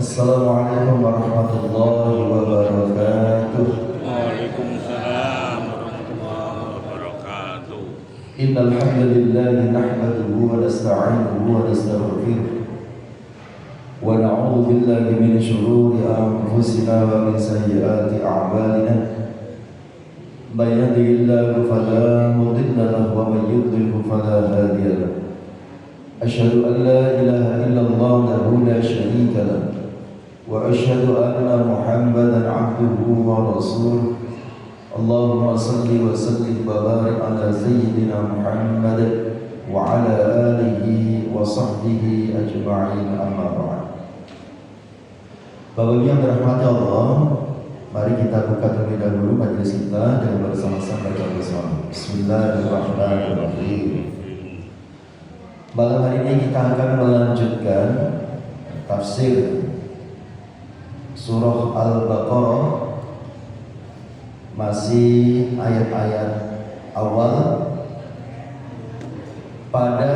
Assalamualaikum warahmatullahi wabarakatuh. Waalaikumsalam warahmatullahi wabarakatuh. Innal hamdalillah nahmaduhu wa nasta'inuhu wa nastaghfiruh wa na'udzu billahi min shururi anfusina wa min sayyiati a'malina. May yahdihillahu fala mudilla lahu wa may yudlil fala hadiya lahu. Asyhadu an la ilaha illallah wahdahu la syarika lahu wa asyhadu anna Muhammadan 'abduhu wa rasuluh. Allahumma salli wa sallim wa barik ala sayyidina Muhammad wa ala alihi wa sahbihi ajma'in, amma ba'd. Bapak Ibu yang dirahmati Allah, mari kita buka terlebih dahulu majelis kita dengan bersama-sama baca bersama. Bismillahirrahmanirrahim. Malam hari ini kita akan melanjutkan tafsir Surah Al-Baqarah, masih ayat-ayat awal. Pada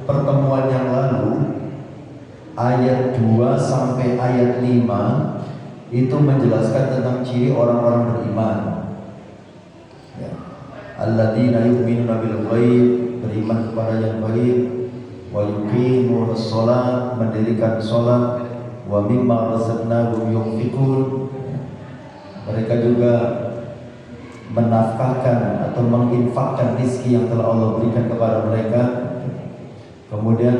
pertemuan yang lalu, ayat 2 sampai ayat 5 itu menjelaskan tentang ciri orang-orang beriman. Ya. Alladzina yu'minuna bil ghaib, beriman kepada yang gaib, wa yuqimunas shalah, mendirikan salat, wa mimma razaqnahum yunfiqun, mereka juga menafkahkan atau menginfakkan rezeki yang telah Allah berikan kepada mereka. Kemudian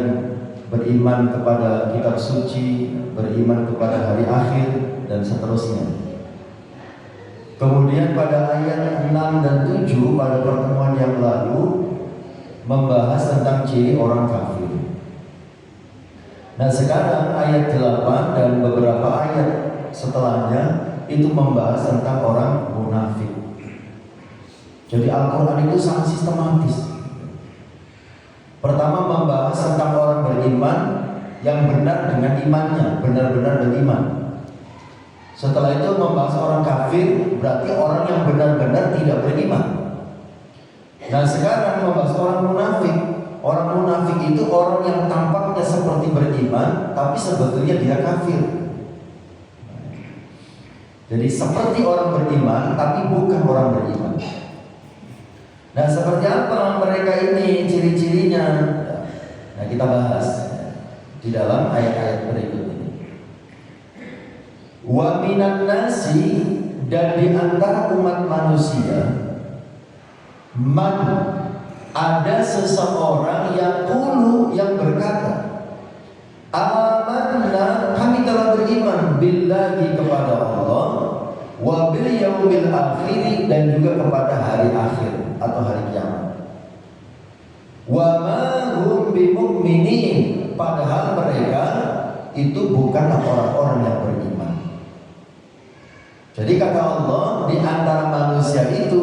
beriman kepada kitab suci, beriman kepada hari akhir, dan seterusnya. Kemudian pada ayat 6 dan 7 pada pertemuan yang lalu membahas tentang ciri orang kafir. Nah, sekarang ayat 8 dan beberapa ayat setelahnya itu membahas tentang orang munafik. Jadi Al-Quran itu sangat sistematis. Pertama membahas tentang orang beriman yang benar dengan imannya, benar-benar beriman. Setelah itu membahas orang kafir, berarti orang yang benar-benar tidak beriman. Nah, sekarang membahas orang munafik. Orang munafik itu orang yang tampaknya seperti beriman, tapi sebetulnya dia kafir. Jadi seperti orang beriman, tapi bukan orang beriman. Nah, seperti apa mereka ini, ciri-cirinya? Nah, kita bahas di dalam ayat-ayat berikut ini. Wa minan nasi, dan di antara umat manusia, man, ada seseorang yang berkata, amanna, kami telah beriman billahi, kepada Allah, wa bil yaumil akhir, dan juga kepada hari akhir atau hari kiamat. Wa ma hum bimu'minin, padahal mereka itu bukanlah orang-orang yang beriman. Jadi kata Allah, di antara manusia itu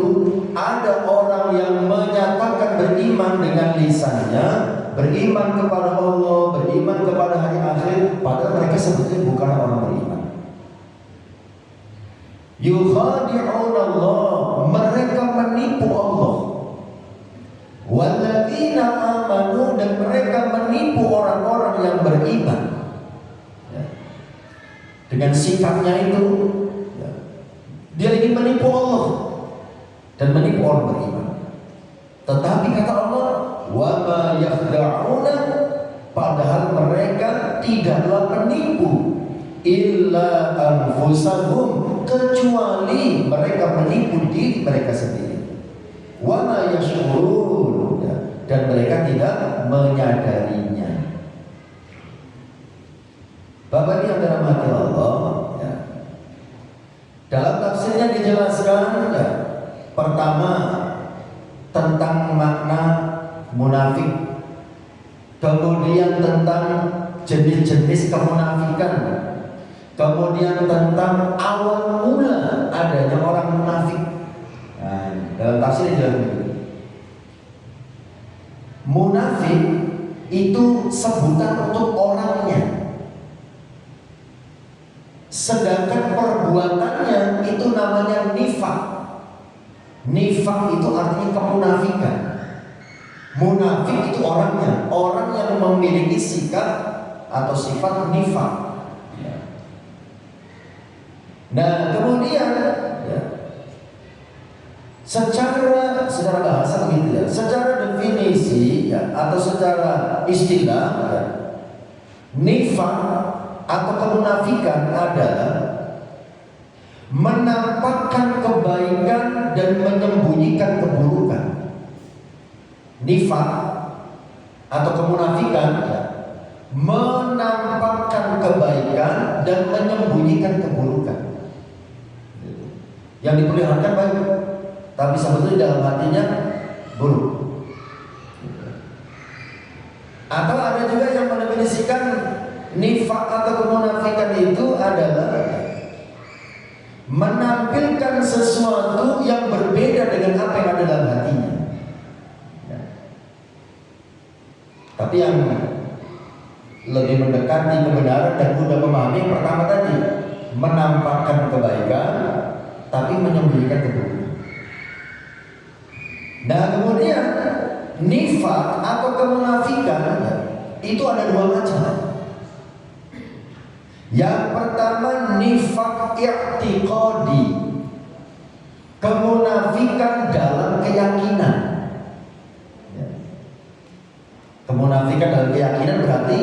ada orang yang menyatakan beriman dengan lisannya, beriman kepada Allah, beriman kepada hari akhir, padahal mereka sebetulnya bukan orang beriman. Yukhadi'un Allah, mereka menipu Allah. Walladzina amanu, dan mereka menipu orang-orang yang beriman. Ya. Dengan sikapnya itu, ya, dia ingin menipu Allah dan menipu orang beriman. Tetapi kata Allah, wa ma yakhda'una, padahal mereka tidaklah menipu illa anfusahum, kecuali mereka menipu diri mereka sendiri. Wa ma yash'urun, dan mereka tidak menyadarinya. Bapak yang dirahmati Allah, ya. Dalam tafsirnya dijelaskan, ya, pertama tentang makna munafik, kemudian tentang jenis-jenis kemunafikan, kemudian tentang awal mula adanya orang munafik. Nah, dalam tafsir dijelaskan, munafik itu sebutan untuk orangnya, sedangkan perbuatannya itu namanya nifak. Nifak itu artinya kemunafikan. Munafik itu orangnya, orang yang memiliki sikap atau sifat nifak. Nah kemudian ya, secara bahasa begitu ya, secara definisi ya, atau secara istilah ya, nifaq atau kemunafikan adalah menampakkan kebaikan dan menyembunyikan keburukan. Nifaq atau kemunafikan ya, menampakkan kebaikan dan menyembunyikan keburukan. Yang diperlihatkan baik, tapi sebetulnya dalam hatinya buruk. Atau ada juga yang mendefinisikan nifaq atau kemunafikan itu adalah menampilkan sesuatu yang berbeda dengan apa yang ada dalam hatinya. Ya. Tapi yang lebih mendekati kebenaran dan mudah memahami yang pertama tadi, menampakkan kebaikan tapi menyembunyikan keburukan. Nah kemudian nifaq atau kemunafikan itu ada dua macam. Yang pertama nifaq i'tiqadi, kemunafikan dalam keyakinan. Kemunafikan dalam keyakinan berarti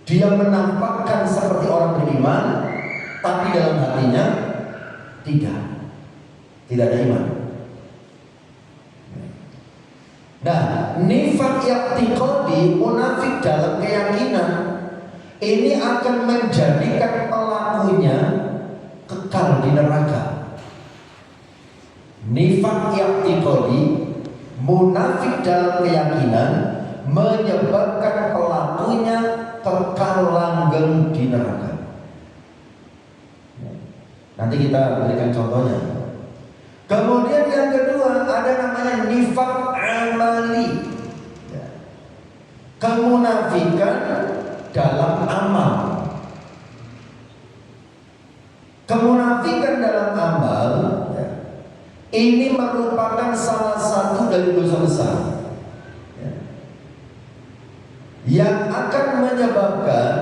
dia menampakkan seperti orang beriman, tapi dalam hatinya tidak ada iman. Nah, nifaq i'tiqadi, munafik dalam keyakinan, ini akan menjadikan pelakunya kekal di neraka. Nifaq i'tiqadi, munafik dalam keyakinan, menyebabkan pelakunya kekal langgeng di neraka. Nanti kita berikan contohnya. Kemudian yang kedua ada namanya nifaq amali, kemunafikan dalam amal. Kemunafikan dalam amal ini merupakan salah satu dari dosa besar yang akan menyebabkan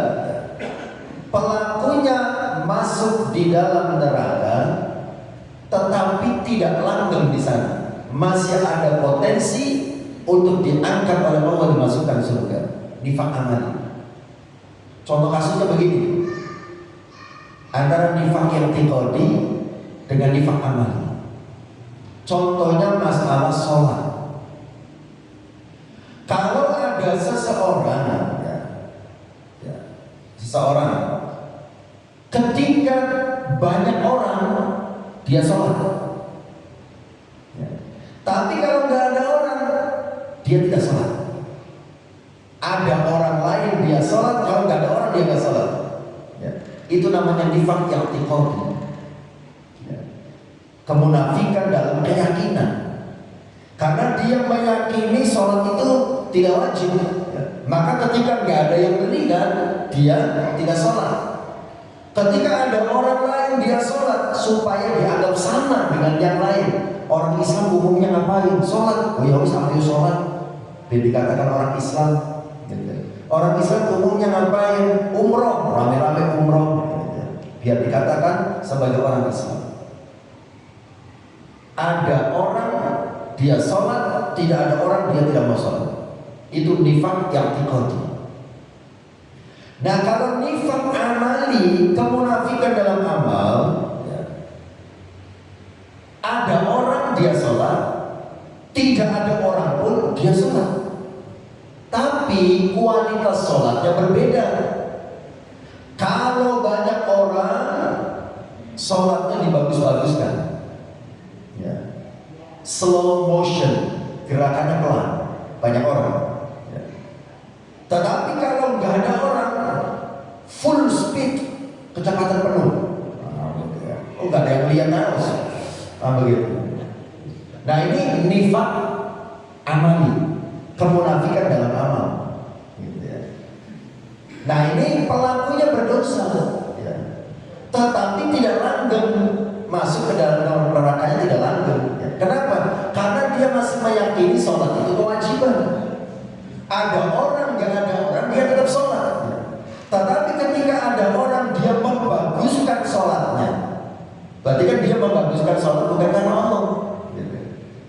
pelakunya masuk di dalam neraka, tetapi tidak langgeng di sana. Masih ada potensi untuk diangkat oleh Allah, dimasukkan surga. Nifaq amali. Contoh kasusnya begini, antara nifaq i'tiqadi dengan nifaq amali. Contohnya masalah sholat. Kalau ada seseorang seseorang ketika banyak orang dia sholat, tapi kalau nggak ada orang dia tidak sholat. Ada orang lain dia sholat, kalau nggak ada orang dia nggak sholat. Itu namanya nifaq i'tiqadi, kemunafikan dalam keyakinan. Karena dia meyakini sholat itu tidak wajib, maka ketika nggak ada yang berikan, dia tidak sholat. Ketika ada orang lain dia sholat supaya dianggap sama dengan yang lain. Orang Islam umumnya ngapain? Sholat. Oh ya wis ayo sholat. Dikatakan orang Islam. Orang Islam umumnya ngapain? Umroh, rame-rame umroh. Biar dikatakan sebagai orang Islam. Ada orang dia sholat, tidak ada orang dia tidak mau sholat. Itu nifaq i'tiqadi. Nah kalau nifaq amali, kemunafikan dalam amal, ada orang dia sholat, tidak ada orang pun dia sholat, tapi kualitas sholatnya berbeda. Kalau banyak orang, sholatnya dibagus-baguskan, slow motion, gerakannya pelan, banyak orang. Tetapi kalau nggak ada orang, full speed, kecepatan penuh. Oh nggak ada yang lihat harus, begitu. Nah ini nifaq amali, kemunafikan dalam amal. Nah ini pelakunya berdosa, tetapi tidak langgeng masuk ke dalam nerakanya, tidak langgeng. Kenapa? Karena dia masih meyakini sholat itu kewajiban. Ada orang, nggak ada orang, dia tetap sholat. Tetapi ketika ada orang, dia membaguskan sholatnya, membaguskan sholat bukan karena Allah, gitu.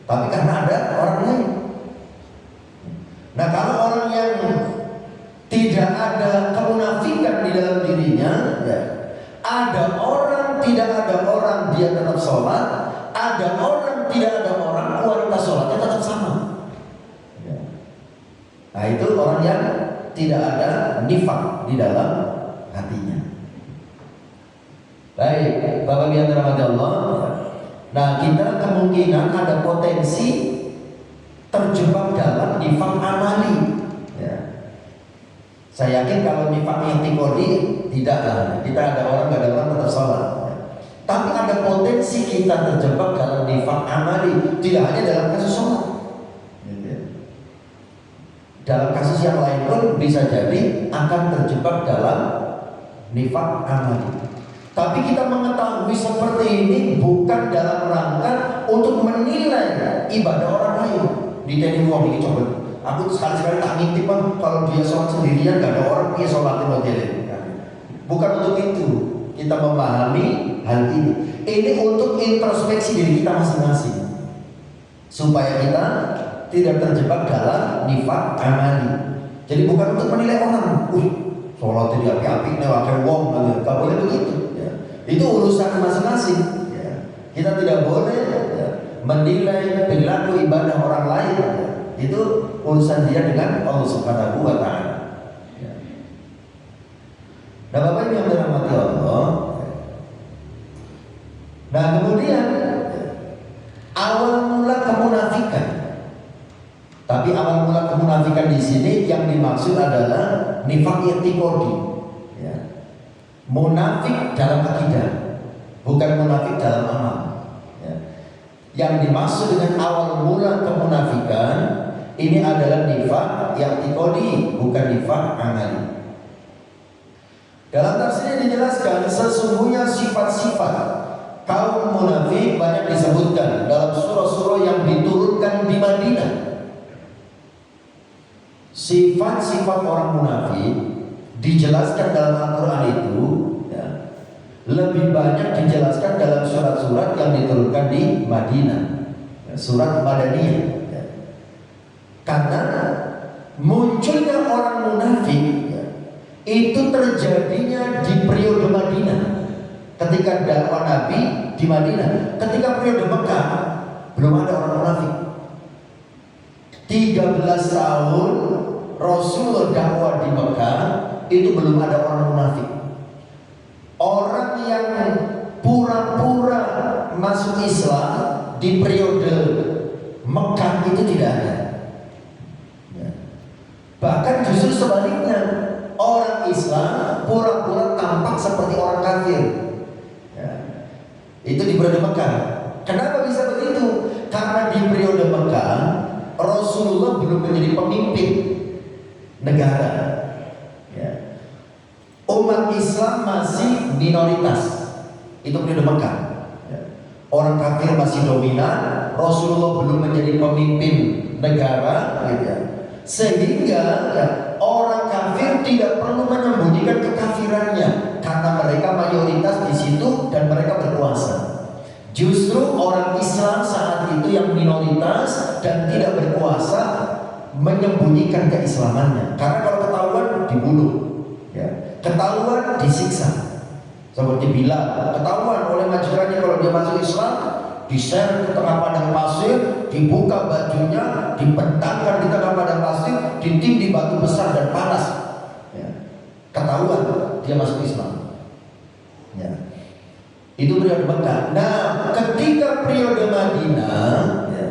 Tapi karena ada orang lain. Nah, kalau orang yang tidak ada kemunafikan di dalam dirinya, ya, ada orang, tidak ada orang, dia tetap sholat. Ada orang, tidak ada orang, kualitas sholatnya tetap sama. Ya. Nah, itu orang yang tidak ada nifaq di dalam hatinya. Baik, Bapak yang dirahmati Allah. Nah, kita kemungkinan ada potensi terjebak dalam nifaq amali. Ya. Saya yakin kalau nifaq i'tiqadi tidak lah. Kita ada orang, nggak ada orang tetap sholat. Ya. Tapi ada potensi kita terjebak dalam nifaq amali, tidak hanya dalam kasus sholat. Ya. Dalam kasus yang lain pun bisa jadi akan terjebak dalam nifaq amali. Tapi kita mengetahui seperti ini bukan dalam rangka untuk menilai ibadah orang lain. Di tadi wong ini coba, aku sekali-sekali tak ngintip bang, kalau dia sholat sendirian gak ada orang, dia sholatnya model. Bukan untuk itu kita memahami hal ini. Ini untuk introspeksi diri kita masing-masing, supaya kita tidak terjebak dalam nifaq amali. Jadi bukan untuk menilai orang, sholatnya di api-api, newakan wong, gak boleh begitu. Itu urusan masing-masing. Ya. Kita tidak boleh menilai perilaku ibadah orang lain. Ya. Itu urusan dia dengan Allah Subhanahu wa Ta'ala. Ya. Nah, Bapak yang dirahmati Allah. Nah, kemudian awal mula kemunafikan. Tapi awal mula kemunafikan di sini yang dimaksud adalah nifaq i'tiqadi. Munafik dalam akidah, bukan munafik dalam amal. Ya. Yang dimaksud dengan awal mula kemunafikan ini adalah nifaq i'tiqadi, bukan nifaq amali. Dalam tafsirnya dijelaskan sesungguhnya sifat-sifat kaum munafik banyak disebutkan dalam surah-surah yang diturunkan di Madinah. Sifat-sifat orang munafik dijelaskan dalam Al-Quran itu ya, lebih banyak dijelaskan dalam surat-surat yang diturunkan di Madinah, ya, surat Madaniyah. Ya. Karena munculnya orang munafik ya, itu terjadinya di periode Madinah. Ketika dakwah Nabi di Madinah, ketika periode Mekah belum ada orang munafik. 13 tahun Rasulullah dakwah di Mekah itu belum ada orang munafik. Orang yang pura-pura masuk Islam di periode Mekah itu tidak ada. Ya. Bahkan justru sebaliknya, orang Islam pura-pura tampak seperti orang kafir. Ya. Itu di periode Mekah. Kenapa bisa begitu? Karena di periode Mekah Rasulullah belum menjadi pemimpin negara. Ya. Umat Islam masih minoritas. Itu periode Mekah. Ya. Orang kafir masih dominan, Rasulullah belum menjadi pemimpin negara, gitu ya. Sehingga ya, orang kafir tidak perlu menyembunyikan kekafirannya karena mereka mayoritas di situ dan mereka berkuasa. Justru orang Islam saat itu yang minoritas dan tidak berkuasa menyembunyikan keislamannya. Karena kalau ketahuan dibunuh, ya. Ketahuan disiksa. Seperti Bilal, ketahuan oleh majikannya kalau dia masuk Islam, diseret ke tengah padang pasir, dibuka bajunya, dibentangkan di tengah padang pasir, ditindih batu besar dan panas. Ya. Ketahuan dia masuk Islam. Ya. Itu periode Mekah. Nah, ketika periode Madinah, ya,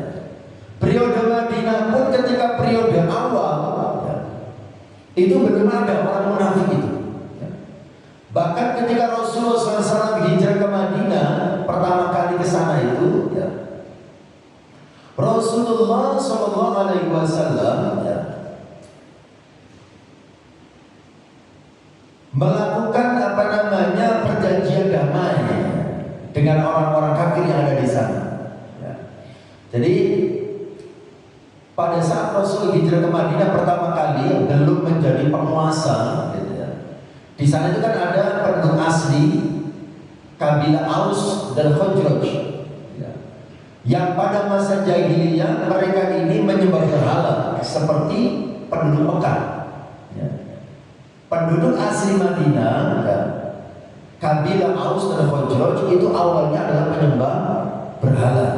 periode Madinah pun ketika periode awal, ya, itu belum ada orang munafik itu. Ya. Bahkan ketika Rasulullah SAW hijrah ke Madinah pertama kali ke sana itu, ya, Rasulullah SAW ya, melakukan perjanjian damai dengan orang-orang kafir yang ada di sana. Ya. Jadi pada saat Rasul hijrah ke Madinah pertama kali belum menjadi penguasa, gitu ya. Di sana itu kan ada penduduk asli kabilah Aus dan Khazraj. yang pada masa jahiliyah mereka ini menyembah berhala seperti penduduk Mekah. Ya. Penduduk asli Madinah, ya, kabilah Aus dan Khazraj itu awalnya adalah penyembah berhala,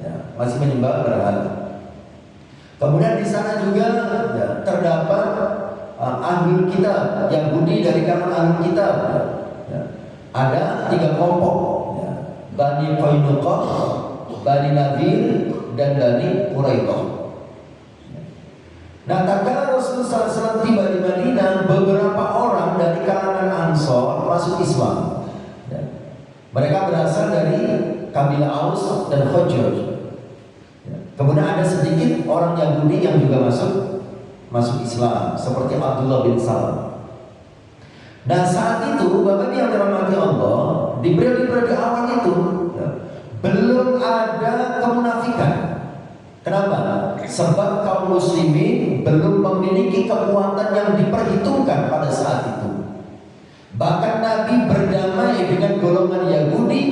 ya, masih menyembah berhala. Kemudian di sana juga ya, terdapat ahlul kitab, Yahudi dari kalangan ahlul kitab. Ya. Ada 3 kelompok, ya. Bani Qainuqa, Bani Nadir, dan Bani Quraidah. Nah, tatkala Rasulullah SAW tiba di Madinah, beberapa orang dari kalangan Ansor masuk Islam. Ya. Mereka berasal dari kabilah Aus dan Khazraj. Ya. Kemudian ada sedikit orang Yahudi yang juga masuk Islam, seperti Abdullah bin Salam. Nah, saat itu Bapak yang dirahmati Allah, di periode awal itu ya, belum ada kemunafikan. Kenapa? Sebab kaum muslimin belum memiliki kekuatan yang diperhitungkan pada saat itu. Bahkan Nabi berdamai dengan golongan Yahudi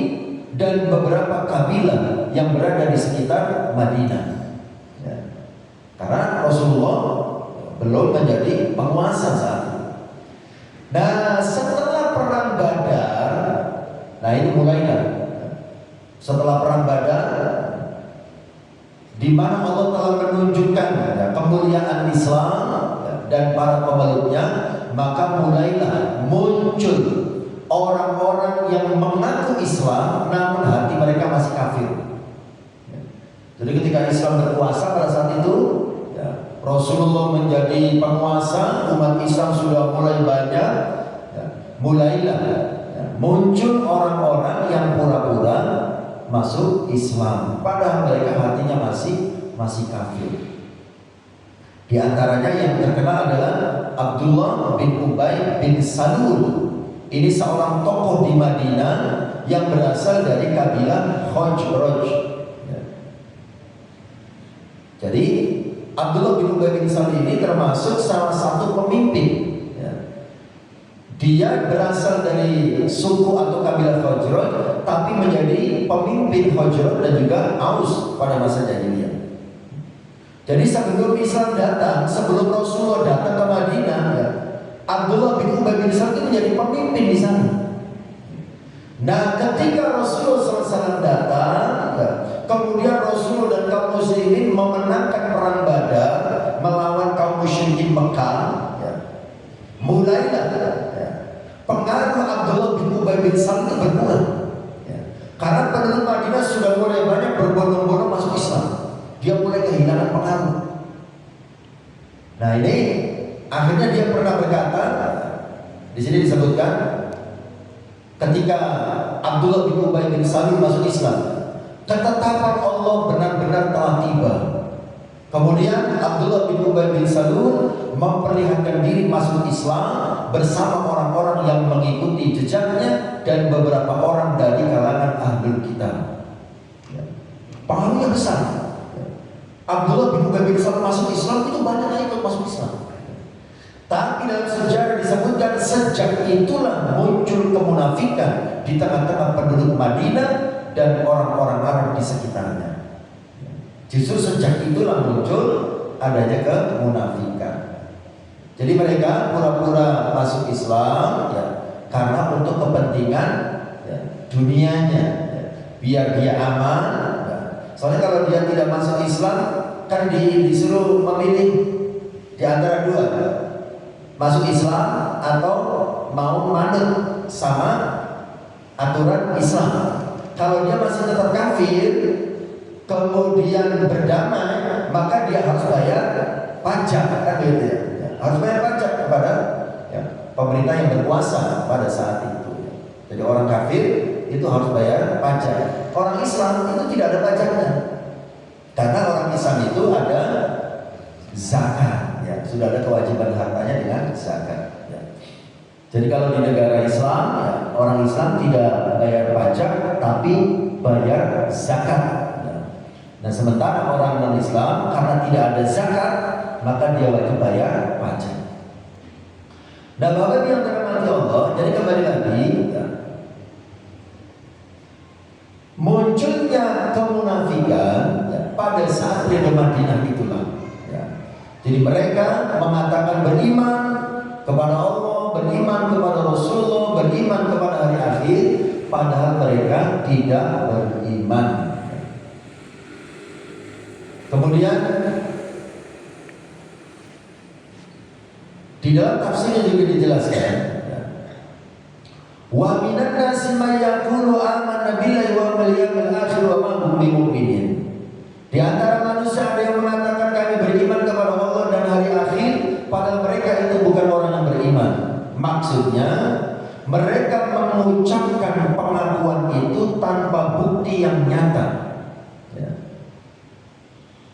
dan beberapa kabilah yang berada di sekitar Madinah. Ya. Karena Rasulullah belum menjadi penguasa saat itu. Nah, setelah perang Badar, nah ini mulainya. Setelah perang Badar, di mana Allah telah menunjukkan ya, kemuliaan Islam ya, dan para pemeluknya, maka mulailah muncul orang-orang yang mengaku Islam namun hati mereka masih kafir. Ya. Jadi ketika Islam berkuasa pada saat itu, ya, Rasulullah menjadi penguasa, umat Islam sudah mulai banyak, ya, mulailah ya, muncul orang-orang yang pura-pura masuk Islam, padahal mereka hatinya masih kafir. Di antaranya yang terkenal adalah Abdullah bin Ubay bin Salul. Ini seorang tokoh di Madinah yang berasal dari kabilah Khazraj. Ya. Jadi Abdullah bin Ubay bin Salul ini termasuk salah satu pemimpin. Dia berasal dari suku atau kabilah Khazraj, tapi menjadi pemimpin Khazraj dan juga Aus pada masa jahiliyah. Jadi sebelum Islam datang, sebelum Rasulullah datang ke Madinah, ya, Abdullah bin Ubay bin Salul menjadi pemimpin di sana. Nah, ketika Rasulullah SAW datang, ya, kemudian Rasulullah dan kaum muslimin memenangkan perang Badar melawan kaum musyrikin Mekah, ya, mulailah pengaruh Abdullah bin Ubay bin Salul itu berkurang, ya. Karena penduduk Madinah sudah mulai banyak berbondong-bondong masuk Islam, dia mulai kehilangan pengaruh. Nah, ini akhirnya dia pernah berkata, di sini disebutkan, ketika Abdullah bin Ubay bin Salul masuk Islam, ketetapan Allah benar-benar telah tiba. Kemudian Abdullah bin Ubay bin Salul memperlihatkan diri masuk Islam bersama orang-orang yang mengikuti jejaknya dan beberapa orang dari kalangan ahlul kitab. Ya. Pengaruhnya besar. Ya. Abdullah bin Ubay bin Salul masuk Islam, itu banyak yang ikut masuk Islam. Tapi dalam sejarah disebutkan sejak itulah muncul kemunafikan di tengah-tengah penduduk Madinah dan orang-orang Arab di sekitarnya. Justru sejak itulah muncul adanya kemunafikan. Jadi mereka pura-pura masuk Islam ya, karena untuk kepentingan ya, dunianya, ya, biar dia aman. Ya. Soalnya kalau dia tidak masuk Islam, kan disuruh memilih di antara dua, masuk Islam atau mau manut sama aturan Islam. Kalau dia masih tetap kafir, kemudian berdamai, maka dia harus bayar pajak, kan gitu ya. Harus bayar pajak kepada ya, pemerintah yang berkuasa pada saat itu. Jadi orang kafir itu harus bayar pajak. Orang Islam itu tidak ada pajaknya, karena orang Islam itu ada zakat, ya, sudah ada kewajiban hartanya dengan zakat. Ya. Jadi kalau di negara Islam, ya, orang Islam tidak bayar pajak, tapi bayar zakat. Nah, sementara orang non-Islam karena tidak ada zakat, maka dia wajib bayar pajak. Nah, Bapak yang dirahmati Allah, jadi kembali lagi ya, munculnya kemunafikan pada saat di Madinah itulah. Jadi mereka mengatakan beriman kepada Allah, beriman kepada Rasulullah, beriman kepada hari akhir, padahal mereka tidak beriman. Kemudian di dalam tafsirnya juga dijelaskan, wa minan nasi may yaqulu amanna billahi wal yawmil akhir wa ma hum bimu'minin. Di antara manusia ada yang mengatakan kami beriman kepada Allah dan hari akhir, padahal mereka itu bukan orang yang beriman. Maksudnya mereka mengucapkan pengakuan itu tanpa bukti yang nyata.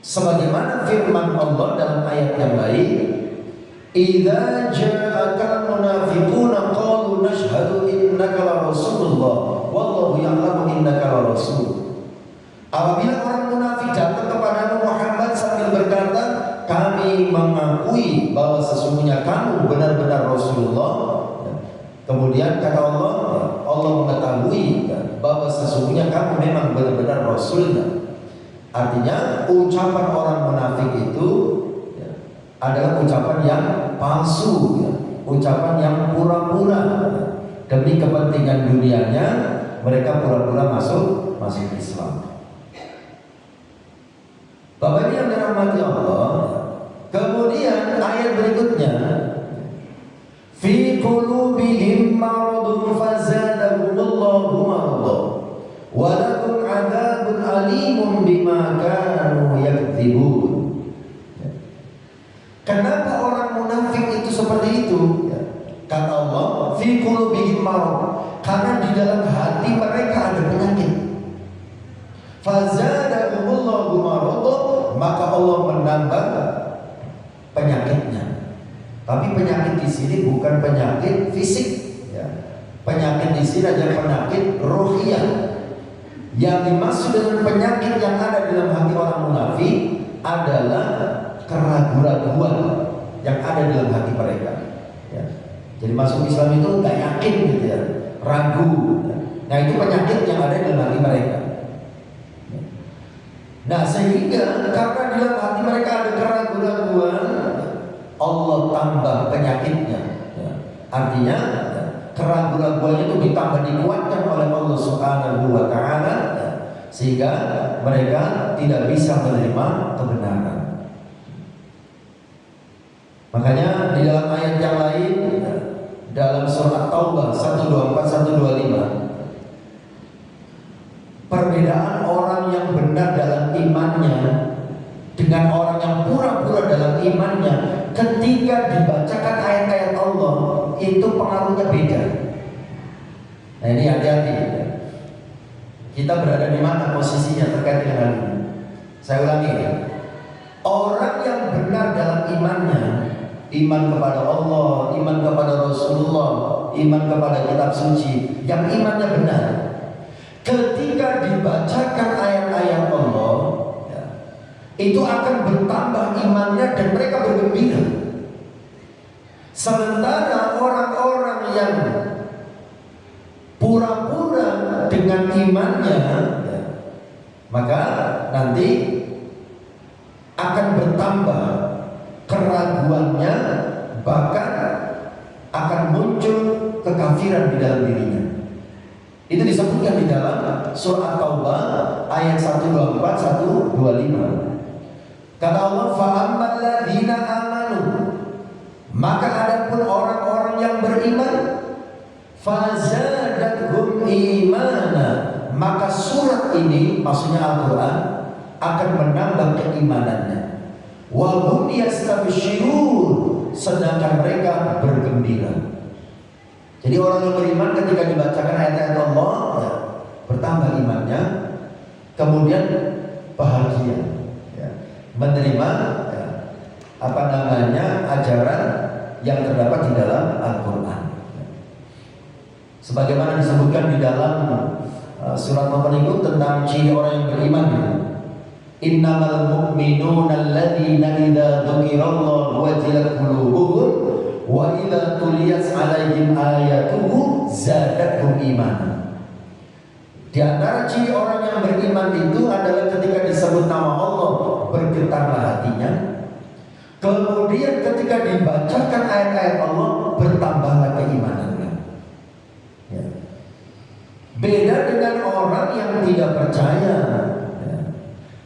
Sebagaimana firman Allah dalam ayat yang lain, idza ja'akal munafiquna qalu nashhadu innaka la rasulullah wallahu ya'lamu innaka la rasul. Apabila orang munafik datang kepada Muhammad sambil berkata, kami mengakui bahwa sesungguhnya kamu benar-benar Rasulullah. Kemudian kata Allah, Allah mengetahui bahwa sesungguhnya kamu memang benar-benar Rasulnya. Artinya ucapan orang munafik itu adalah ucapan yang palsu, ucapan yang pura-pura. Demi kepentingan dunianya, mereka pura-pura masuk Islam. Bapak yang dirahmati Allah. Kemudian ayat berikutnya, fi qulubihim maradun fazadahumullahu maradan wa lahum adzabun alimun bima kanu yakdzibun. Kenapa orang munafik itu seperti itu? Kata Allah, fi qulubihim marad, karena di dalam hati mereka ada penyakit. Fazadahumullahu maradan, maka Allah menambah penyakitnya. Tapi penyakit di sini bukan penyakit fisik, Penyakit di sini adalah penyakit rohiyah. Yang dimaksud dengan penyakit yang ada dalam hati orang munafik adalah keraguan-keraguan yang ada dalam hati mereka. Jadi masuk Islam itu nggak yakin gitu ragu. Nah itu penyakit yang ada dalam hati mereka. Nah sehingga karena di dalam hati mereka ada keraguan-keraguan, Allah tambah penyakitnya. Artinya keraguan-keraguannya itu ditambah dikuatkan oleh Allah Subhanahu wa Ta'ala, sehingga mereka tidak bisa menerima kebenaran. Makanya di dalam ayat yang lain, dalam surat Taubah 124-125, perbedaan orang yang benar dalam imannya dengan orang yang pura-pura dalam imannya, ketika dibacakan ayat-ayat Allah itu pengaruhnya beda. Nah ini hati-hati. Kita berada di mana posisinya terkait dengan hal ini? Saya ulangi. Orang yang benar dalam imannya, iman kepada Allah, iman kepada Rasulullah, iman kepada kitab suci, yang imannya benar, ketika dibacakan ayat-ayat Allah, itu akan bertambah imannya dan mereka bergembira. Sementara orang-orang yang pura-pura dengan imannya, maka nanti akan bertambah keraguannya, bahkan akan muncul kekafiran di dalam dirinya. Itu disebutkan di dalam surah Taubah ayat 124-125. Kata Allah, fa'ammal ladzina amanu, maka adapun orang-orang yang beriman, fazadathum imana, maka surat ini, maksudnya Al-Quran, akan menambah keimanannya. Wa hum yastabshirun, sedangkan mereka bergembira. Jadi orang yang beriman ketika dibacakan ayat-ayat Allah, bertambah imannya, kemudian bahagia, menerima ajaran yang terdapat di dalam Al-Quran. Sebagaimana disebutkan di dalam surat berikut tentang ciri orang yang beriman. Innamal mu'minuna alladzina idza dzukirallahu wajilat qulubuhum wa idza tuliyat 'alaihim ayatuhu zadatuhum imanan. Di antara ciri orang yang beriman itu adalah ketika disebut nama Allah bergetarlah hatinya. Kemudian ketika dibacakan ayat-ayat Allah bertambahlah keimanannya. Ya. Beda dengan orang yang tidak percaya, ya,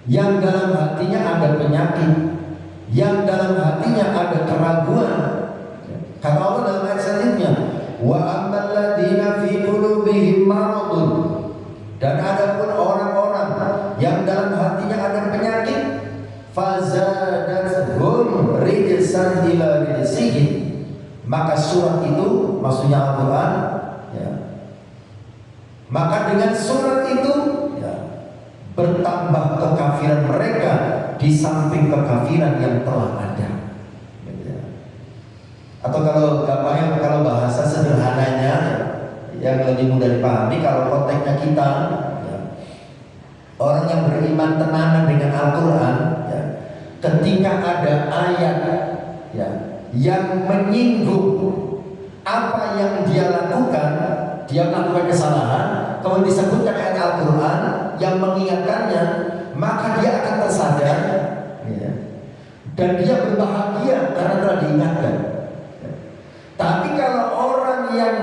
yang dalam hatinya ada penyakit, yang dalam hatinya ada keraguan. Ya. Kata Allah dalam ayat selanjutnya, wa ammal ladzina fi qulubihim maradun, dan adapun orang-orang yang dalam hatinya ada penyakit, fazadathum rijsan ila rijsihim, maka surat itu maksudnya Al-Quran, ya, maka dengan surat itu, ya, bertambah kekafiran mereka di samping kekafiran yang telah ada. Ya. Atau kalau gampangnya, kalau bahasa sederhananya yang lebih mudah dipahami, kalau konteksnya kita, ya, orang yang beriman tenanan dengan Al-Quran, ya, ketika ada ayat, ya, yang menyinggung apa yang dia lakukan, dia melakukan kesalahan, kemudian disebutkan ayat Al-Quran yang mengingatkannya, maka dia akan tersadar, ya, dan dia berbahagia karena telah diingatkan. Tapi kalau orang yang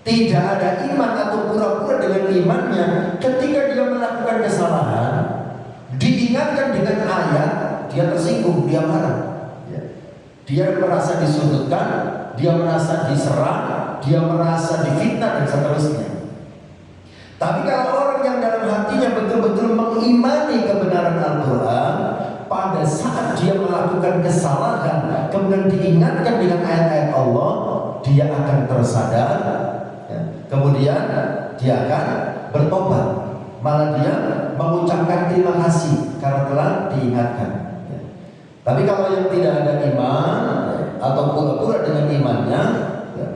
tidak ada iman atau pura-pura dengan imannya, ketika dia melakukan kesalahan, diingatkan dengan ayat, dia tersinggung, dia marah, ya. Dia merasa disudutkan, dia merasa diserang, dia merasa difitnah dan seterusnya. Tapi kalau orang yang dalam hatinya betul-betul mengimani kebenaran Al-Quran, pada saat dia melakukan kesalahan kemudian diingatkan dengan ayat-ayat Allah, dia akan tersadar, ya. Kemudian dia akan bertobat, malah dia mengucapkan terima kasih karena telah diingatkan, ya. Tapi kalau yang tidak ada iman, ya, atau pura-pura dengan imannya, ya,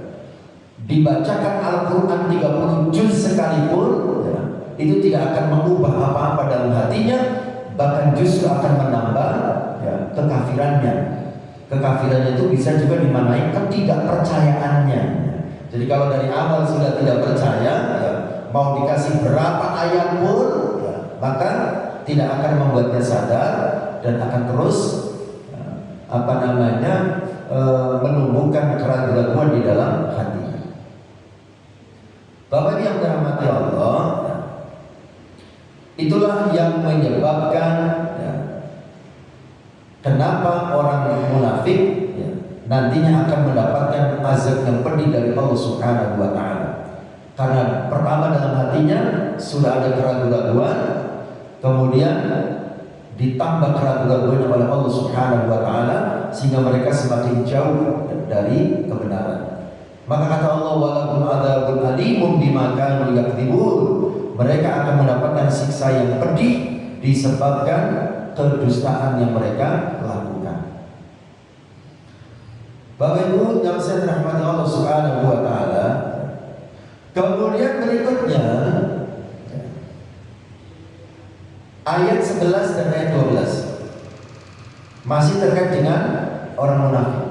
dibacakan Al-Quran 30 juz sekalipun, ya, itu tidak akan mengubah apa-apa dalam hatinya, bahkan justru akan menambah, ya, kekafirannya. Kekafirannya itu bisa juga dimaknai ketidakpercayaannya. Jadi kalau dari awal sudah tidak percaya, ya, mau dikasih berapa ayat pun, ya, maka tidak akan membuatnya sadar dan akan terus, ya, menumbuhkan keraguan di dalam hatinya. Bapak yang dirahmati Allah, ya, itulah yang menyebabkan, ya, kenapa orang munafik, ya, nantinya akan mendapatkan azab yang pedih dari Allah Subhanahu wa Ta'ala. Karena pertama dalam hatinya sudah ada keraguan, kemudian ditambah keraguan oleh Allah Subhanahu wa Ta'ala, sehingga mereka semakin jauh dari kebenaran. Maka kata Allah, walakum adzabun alimum bima kanu yakdzibun, mereka akan mendapatkan siksa yang pedih disebabkan kedustaan yang mereka lakukan. Bapak Ibu yang saya dirahmati Allah Subhanahu wa Ta'ala, kemudian berikutnya ayat 11 dan ayat 12 masih terkait dengan orang munafik.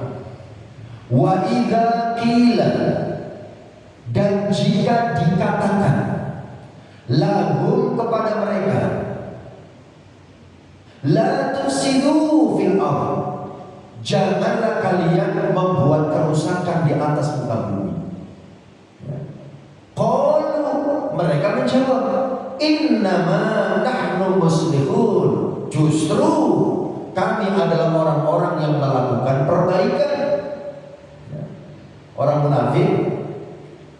Wa idza qila, dan jika dikatakan, lahum, kepada mereka, la tufsidu fil ardh, janganlah kalian membuat kerusakan di atas muka bumi. Qalu, mereka menjawab, innama nahnu muslihun, justru kami adalah orang-orang yang melakukan perbaikan. Orang munafik,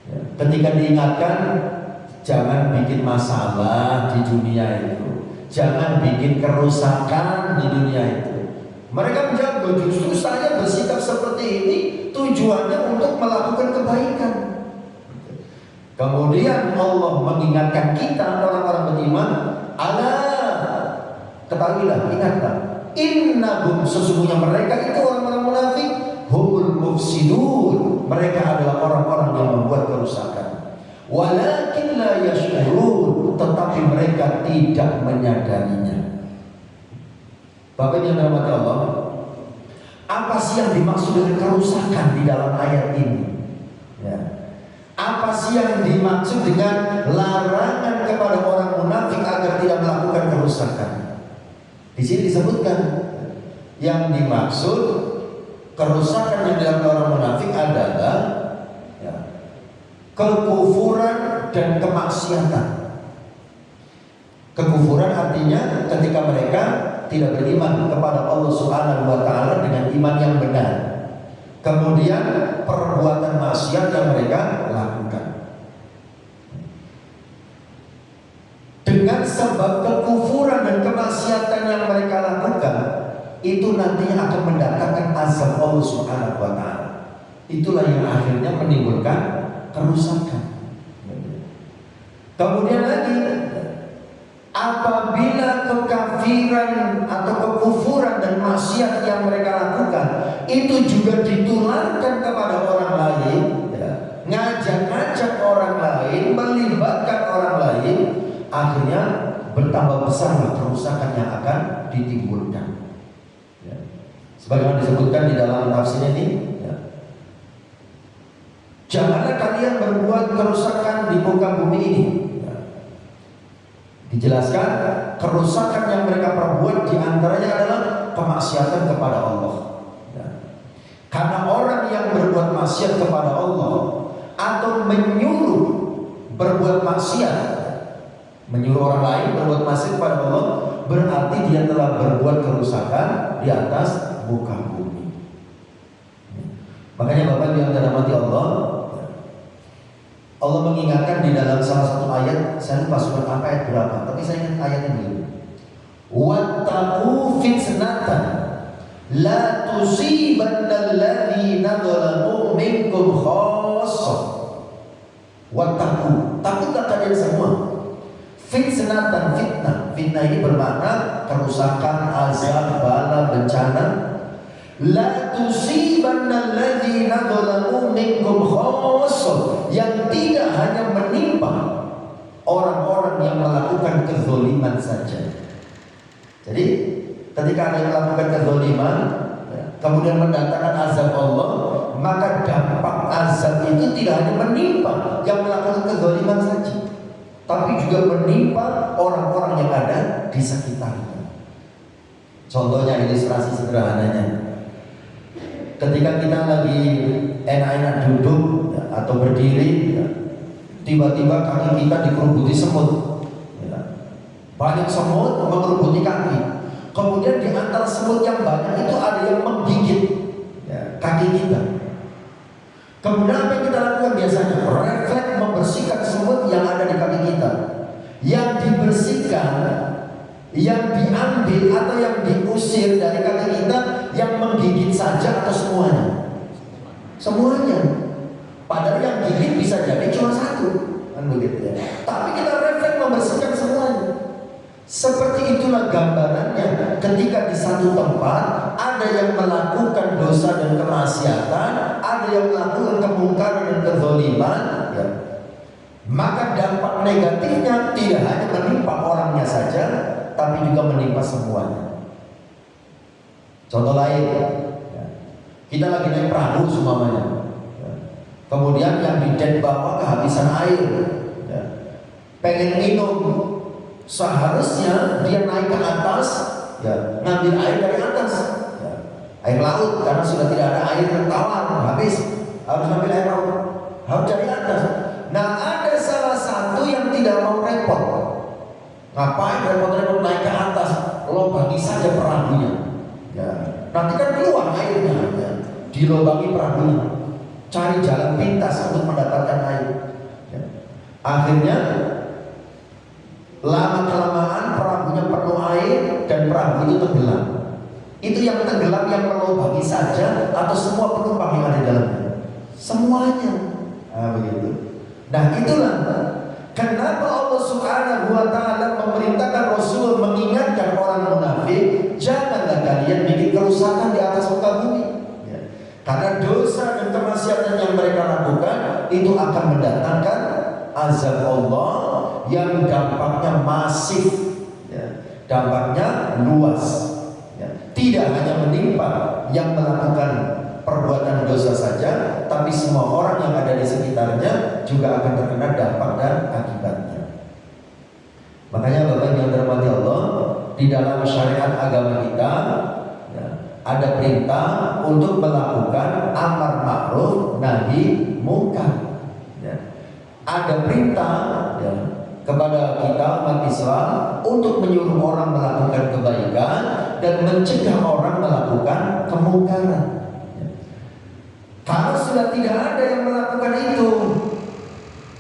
ya, ketika diingatkan jangan bikin masalah di dunia itu, jangan bikin kerusakan di dunia itu, mereka menjawab, justru saya bersikap seperti ini tujuannya untuk melakukan kebaikan. Kemudian Allah mengingatkan kita orang-orang beriman, ala, ketahuilah, ingatlah, innahum, sesungguhnya mereka itu orang-orang munafik, humul mufsidun, mereka adalah orang-orang yang membuat kerusakan. Walakin la yash'urun, tetapi mereka tidak menyadarinya. Bapak yang dirahmati Allah, apa sih yang dimaksud dengan kerusakan di dalam ayat ini? Ya. Apa sih yang dimaksud dengan larangan kepada orang munafik agar tidak melakukan kerusakan. Di sini disebutkan yang dimaksud kerusakan yang dilakukan orang munafik adalah ya, kekufuran dan kemaksiatan. Kekufuran artinya ketika mereka tidak beriman kepada Allah Subhanahu wa taala dengan iman yang benar. Kemudian perbuatan maksiat yang mereka lakukan. Dengan sebab kekufuran dan kemaksiatan yang mereka lakukan, itu nantinya akan mendatangkan azab Allah Subhanahu wa taala. Itulah yang akhirnya menimbulkan kerusakan. Kemudian lagi, apabila kekafiran atau kekufuran dan maksiat yang mereka lakukan itu juga ditularkan kepada orang lain, ya, ngajak-ngajak orang lain, melibatkan orang lain, akhirnya bertambah besar kerusakan yang akan ditimbulkan. Ya. Sebagaimana disebutkan di dalam tafsir ini, ya, janganlah kalian berbuat kerusakan di muka bumi ini. Dijelaskan kerusakan yang mereka perbuat diantaranya adalah kemaksiatan kepada Allah. Ya. Karena orang yang berbuat maksiat kepada Allah atau menyuruh berbuat maksiat, menyuruh orang lain berbuat maksiat kepada Allah, berarti dia telah berbuat kerusakan di atas muka bumi. Makanya Bapak yang dirahmati Allah, Allah mengingatkan di dalam salah satu ayat, saya lupa surat apa ayat berapa, tapi saya ingat ayatnya begini. Wattaqu fitnatan la tusibanna alladziina dzalamu minkum khassah. Wattaqu, takutlah kalian semua. Fitnatan, fitnah. Fitnah ini bermakna kerusakan, azab, bala, bencana. La tusibanna alladziina dzalamu minkum khassah, yang tidak hanya menimpa orang-orang yang melakukan kezaliman saja. Jadi ketika ada yang melakukan kezaliman, kemudian mendatangkan azab Allah, maka dampak azab itu tidak hanya menimpa yang melakukan kezaliman saja, tapi juga menimpa orang-orang yang ada di sekitarnya. Contohnya, ilustrasi sederhananya, ketika kita lagi enak-enak duduk ya, atau berdiri, ya, tiba-tiba kaki kita dikerubuti semut, ya. Banyak semut mengerubuti kaki. Kemudian di antara semut yang banyak itu ada yang menggigit, ya, kaki kita. Kemudian apa yang kita lakukan biasanya? Refleks membersihkan semut yang ada di kaki kita. Yang dibersihkan, yang diambil atau yang diusir dari kaki kita, yang menggigit saja atau semuanya? Semuanya. Padahal yang gigit bisa jadi cuma satu, kan begitu ya. Tapi kita refleks membersihkan semuanya. Seperti itulah gambarannya ketika di satu tempat ada yang melakukan dosa dan kemaksiatan, ada yang melakukan kemungkaran dan kezaliman, ya. Maka dampak negatifnya tidak hanya menimpa orangnya saja, tapi juga menimpa semuanya. Contoh lain, ya, kita lagi naik perahu semuanya, ya. Kemudian yang di dek bawah kehabisan air, ya. Pengen minum, seharusnya dia naik ke atas, ya, ngambil air dari atas, ya. Air laut, karena sudah tidak ada air tawar, habis, harus ambil air laut, harus dari atas. Nah, ada salah satu yang tidak mau repot. Ngapain repot-repot naik ke atas? Lobangi saja perahunya, ya. Nanti kan keluar airnya, ya. Dilobangi perahunya, cari jalan pintas untuk mendapatkan air, ya. Akhirnya lama-kelamaan perahunya penuh air dan perahu itu tenggelam. Itu yang tenggelam yang melobangi saja atau semua penumpang yang ada di dalamnya? Semuanya. Nah, begitu. Nah, itulah kenapa Allah Subhanahu wa taala memerintahkan Rasul mengingatkan orang munafik, janganlah kalian bikin kerusakan di atas muka bumi, ya. Karena dosa dan kemaksiatan yang mereka lakukan itu akan mendatangkan azab Allah yang dampaknya masif, ya. Dampaknya luas, ya. Tidak hanya menimpa yang melakukan perbuatan dosa saja, tapi semua orang yang ada di sekitarnya juga akan terkena dampak dan akibatnya. Makanya Bapak yang dirahmati Allah, di dalam syariat agama kita ya, ada perintah untuk melakukan amar ma'ruf nahi munkar. Ya. Ada perintah ya, kepada kita umat Islam untuk menyuruh orang melakukan kebaikan dan mencegah orang melakukan kemungkaran. Ya. Kalau sudah tidak ada yang melakukan itu,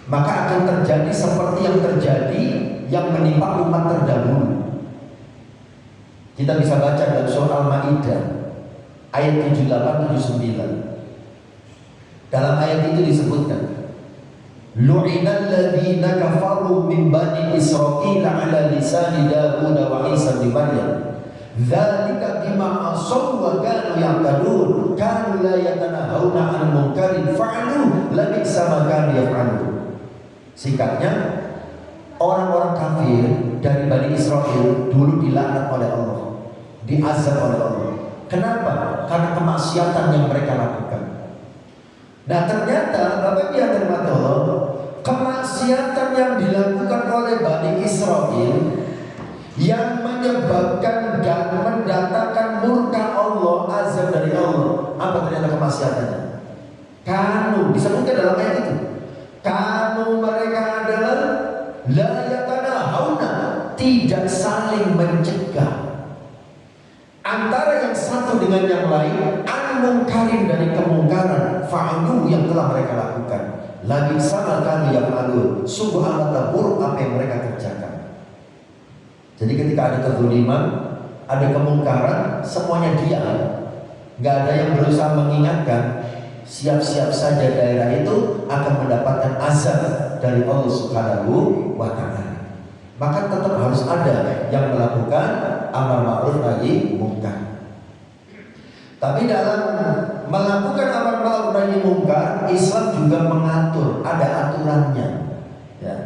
maka akan terjadi seperti yang terjadi yang menimpa umat terdahulu. Kita bisa baca dalam surah Al-Maidah ayat 78-79. Dalam ayat itu disebutkan, lu'inal ladzina kafaru min bani Israil ala lisani Daud wa Isa bin Maryam dzalika bima asaw wa kanu ya'tadun kanu la yatanahawna 'anil munkarin fa'alu labisa ma kanu yaf'alun. Singkatnya, orang-orang kafir dari Bani Israel dulu dilaknat oleh Allah, diazab oleh Allah. Kenapa? Karena kemaksiatan yang mereka lakukan. Nah ternyata Bapak Ibu yang dirahmati Allah, kemaksiatan yang dilakukan oleh Bani Israel yang menyebabkan dan mendatangkan murka Allah, azab dari Allah. Apa ternyata kemaksiatannya? Kanu, disebutkan dalam ayat itu. Kanu, mereka adalah la yatanahawna, tidak saling mencegah antara yang satu dengan yang lain, an-munkarin, dari kemungkaran, fa'alu, yang telah mereka lakukan. Lagi sama kali yang malu, sungguh amatlah buruk apa yang mereka kerjakan. Jadi ketika ada kezaliman, ada kemungkaran, semuanya diam, nggak ada yang berusaha mengingatkan. Siap-siap saja daerah itu akan mendapatkan azab dari Allah Subhanahu wa Ta'ala. Maka tetap harus ada yang melakukan amar ma'ruf nahi munkar. Tapi dalam melakukan amar ma'ruf nahi munkar, Islam juga mengatur, ada aturannya. Ya.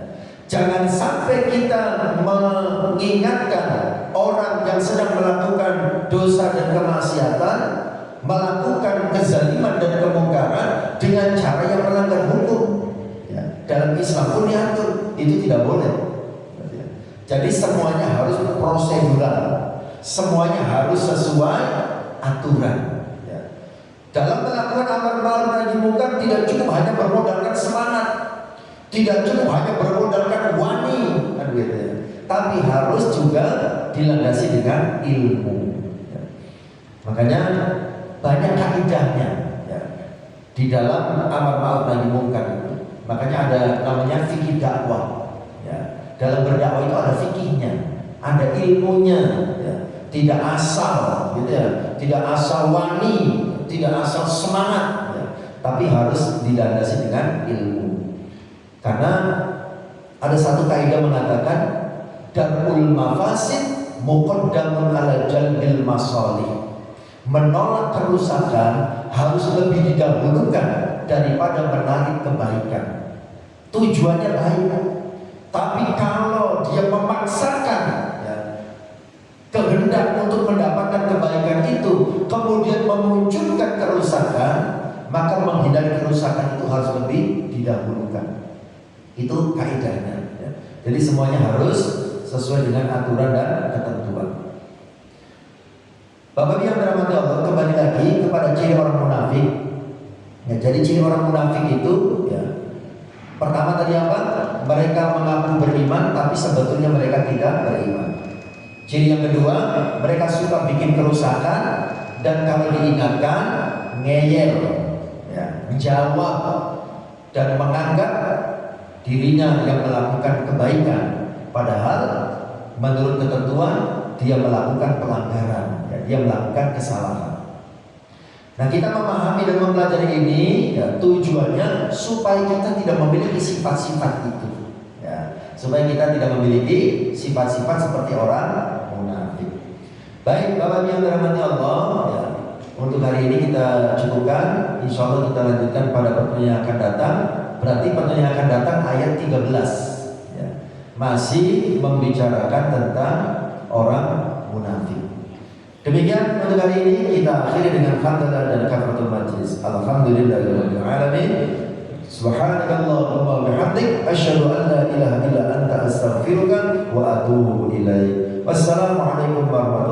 Jangan sampai kita mengingatkan orang yang sedang melakukan dosa dan kemaksiatan, melakukan kezaliman dan kemungkaran dengan cara yang melanggar hukum. Ya. Dalam Islam pun diatur, itu tidak boleh. Jadi semuanya harus prosedural, semuanya harus sesuai aturan. Ya. Dalam melakukan amar ma'ruf nahi munkar tidak cukup hanya bermodalkan semangat, tidak cukup hanya bermodalkan wani, kan gitu ya. Tapi harus juga dilandasi dengan ilmu. Ya. Makanya banyak kaidahnya ya, di dalam amar ma'ruf nahi munkar itu. Makanya ada namanya fikih dakwah. Ya. Dalam berdakwah itu ada fikihnya, ada ilmunya, ya. Tidak asal, gitu ya, tidak asal wani, tidak asal semangat, ya. Tapi harus dilandasi dengan ilmu. Karena ada satu kaidah mengatakan darul mafasid muqaddamun ala jalbil masalih. Menolak kerusakan harus lebih didahulukan daripada menarik kebaikan. Tujuannya baik, tapi kalau dia memaksakan ya, kehendak untuk mendapatkan kebaikan itu, kemudian memunculkan kerusakan, maka menghindari kerusakan itu harus lebih didahulukan. Itu kaidahnya ya. Jadi semuanya harus sesuai dengan aturan dan ketentuan. Bapak yang dirahmati Allah, kembali lagi kepada ciri orang munafik. Ya, jadi ciri orang munafik itu ya, pertama tadi apa? Mereka mengaku beriman tapi sebetulnya mereka tidak beriman. Ciri yang kedua, mereka suka bikin kerusakan dan kalau diingatkan ngeyel, ya, menjawab dan menganggap dirinya yang melakukan kebaikan, padahal menurut ketentuan dia melakukan pelanggaran, ya, dia melakukan kesalahan. Nah, kita memahami dan mempelajari ini ya, tujuannya supaya kita tidak memiliki sifat-sifat itu, ya, supaya kita tidak memiliki sifat-sifat seperti orang munafik. Baik, Bapak yang dirahmati Allah, ya, untuk hari ini kita cukupkan. Insya Allah kita lanjutkan pada pertemuan yang akan datang. Berarti pertemuan yang akan datang ayat 13, ya, masih membicarakan tentang orang munafik. Demikian untuk hari ini kita akhiri dengan hamdalah dan kafaratul majlis. Alhamdulillahirabbil alamin. Subhanakallahumma wa bihamdik asyhadu an la ilaha illa anta astaghfiruka wa atubu ilaik. Wassalamualaikum warahmatullahi wabarakatuh.